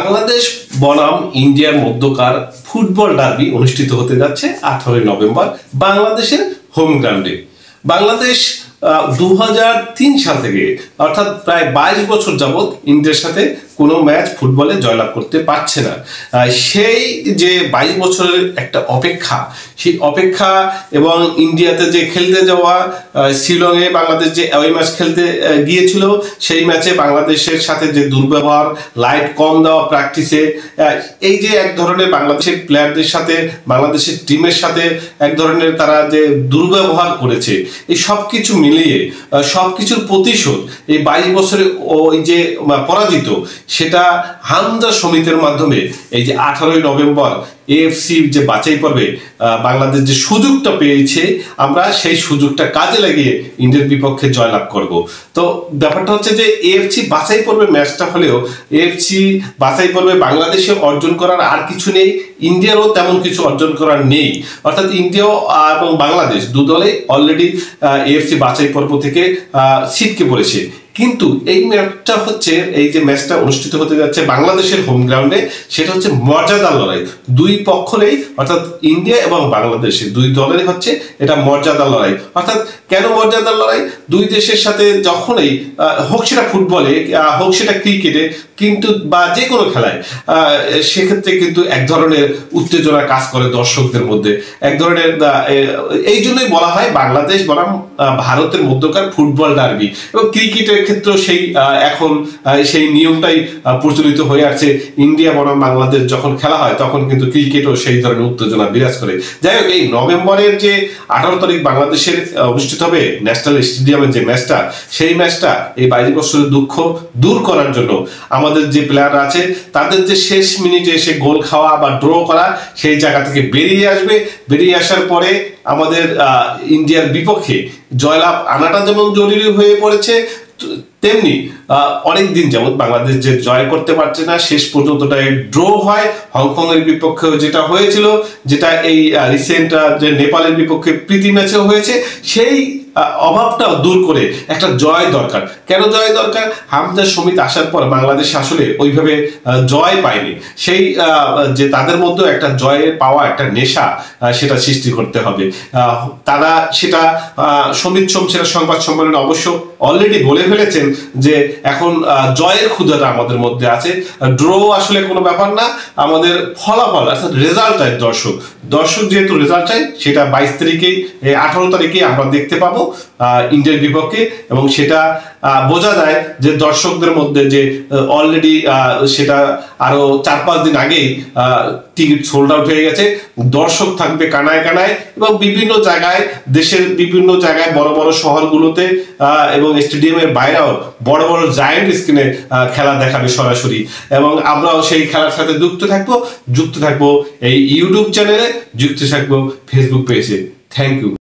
বাংলাদেশ বনাম ইন্ডিয়ার মধ্যকার ফুটবল ডার্বি অনুষ্ঠিত হতে যাচ্ছে 18 নভেম্বর বাংলাদেশের হোম গ্রাউন্ডে। বাংলাদেশ 2003 সাল থেকে অর্থাৎ প্রায় 22 বছর যাবৎ ইন্ডিয়ার সাথে কোনো ম্যাচ ফুটবলে জয়লাভ করতে পারছে না। সেই যে 22 বছরের একটা অপেক্ষা, সেই অপেক্ষা এবং ইন্ডিয়াতে যে খেলতে যাওয়া, শিলংয়ে বাংলাদেশ যে অ্যাওয়ে ম্যাচ খেলতে গিয়েছিল, সেই ম্যাচে বাংলাদেশের সাথে যে দুর্ব্যবহার, লাইট কম দেওয়া প্র্যাকটিসে, এই যে এক ধরনের বাংলাদেশের প্লেয়ারদের সাথে, বাংলাদেশের টিমের সাথে এক ধরনের তারা যে দুর্ব্যবহার করেছে, এই সব কিছু মিলিয়ে সব কিছুর প্রতিশোধ এই 22 বছরে ওই যে পরাজিত, সেটা হামজা সমিতির মাধ্যমে এই যে 18 নভেম্বর এএফসি যে বাছাই পর্বে বাংলাদেশ যে সুযোগটা পেয়েছে, আমরা সেই সুযোগটা কাজে লাগিয়ে ইন্ডিয়ার বিপক্ষে জয়লাভ করব। তো ব্যাপারটা হচ্ছে যে এএফসি বাছাই পর্বে ম্যাচটা হলেও এএফসি বাছাই পর্বে বাংলাদেশে অর্জন করার আর কিছু নেই, ইন্ডিয়ারও তেমন কিছু অর্জন করার নেই। অর্থাৎ ইন্ডিয়া এবং বাংলাদেশ দু দলে অলরেডি এএফসি বাছাই পর্ব থেকে ছিটকে পড়েছে। কিন্তু এই ম্যাচটা হচ্ছে, এই যে ম্যাচটা অনুষ্ঠিত হতে যাচ্ছে বাংলাদেশের হোম গ্রাউন্ডে, সেটা হচ্ছে মর্যাদার লড়াই। দুই পক্ষেরই, অর্থাৎ ইন্ডিয়া এবং বাংলাদেশের দুই দলেরই হচ্ছে এটা মর্যাদার লড়াই। অর্থাৎ কেন মর্যাদার লড়াই? দুই দেশের সাথে যখনই হোক সেটা ফুটবলে, হোক সেটা ক্রিকেটে, কিন্তু বা যে কোনো খেলায়, সেক্ষেত্রে কিন্তু এক ধরনের উত্তেজনা কাজ করে দর্শকদের মধ্যে। এক ধরনের, এই জন্যই বলা হয় বাংলাদেশ বনাম ভারতের মধ্যকার ফুটবল ডার্বি। এবং ক্রিকেটের ক্ষেত্রেও সেই এখন সেই নিয়মটাই প্রচলিত হয়ে আছে। ইন্ডিয়া বনাম বাংলাদেশ যখন খেলা হয় তখন কিন্তু ক্রিকেটও সেই ধরনের উত্তেজনা বিরাজ করে। যাই হোক, এই নভেম্বরের যে 18 তারিখ বাংলাদেশের অনুষ্ঠিত হবে ন্যাশনাল স্টেডিয়ামের যে ম্যাচটা, সেই ম্যাচটা এই 22 বছরের দুঃখ দূর করার জন্য আমাদের যে প্লেয়ার আছে তাদের যে শেষ মিনিটে এসে গোল খাওয়া বা ড্র করা, সেই জায়গা থেকে বেরিয়ে আসবে। বেরিয়ে আসার পরে আমাদের ইন্ডিয়ার বিপক্ষে জয়লাভ আনাটা যেমন জরুরি হয়ে পড়েছে, তেমনি অনেক দিন যাবৎ বাংলাদেশ যে জয় করতে পারছে না, শেষ পর্যন্তটা ড্র হয়। হংকং এর বিপক্ষে যেটা হয়েছিল, যেটা এই রিসেন্ট যে নেপালের বিপক্ষে প্রীতি ম্যাচেও হয়েছে, সেই অভাবটাও দূর করে একটা জয় দরকার। কেন জয় দরকার? হামজা সমিতি আসার পর বাংলাদেশ আসলে ওইভাবে জয় পায়নি। সেই যে তাদের মধ্যে একটা জয়ে পাওয়া একটা নেশা, সেটা সৃষ্টি করতে হবে। তারা সেটা সমিত সেটা সংবাদ সম্মেলনে অবশ্য অলরেডি বলে ফেলেছেন যে এখন জয়ের ক্ষুধাটা আমাদের মধ্যে আছে। ড্র আসলে কোনো ব্যাপার না, আমাদের ফলাফল অর্থাৎ রেজাল্ট চাই। দর্শক যেহেতু রেজাল্ট চাই, সেটা 22 তারিখেই, 18 তারিখে আমরা দেখতে পাবো ইন্ডিয়ার বিপক্ষে। এবং সেটা বোঝা যায় যে দর্শকদের মধ্যে যে অলরেডি সেটা আরো 4-5 দিন আগেই টিকিট সোল্ড আউট হয়ে গেছে। দর্শক থাকবে কানায় কানায় এবং বিভিন্ন জায়গায়, দেশের বিভিন্ন জায়গায়, বড় বড় শহরগুলোতে এবং স্টেডিয়ামের বাইরেও বড় বড় জায়ান্ট স্ক্রিনে খেলা দেখাবে সরাসরি। এবং আমরাও সেই খেলার সাথে যুক্ত থাকবো এই ইউটিউব চ্যানেলে, যুক্ত থাকবো ফেসবুক পেজে। Thank you.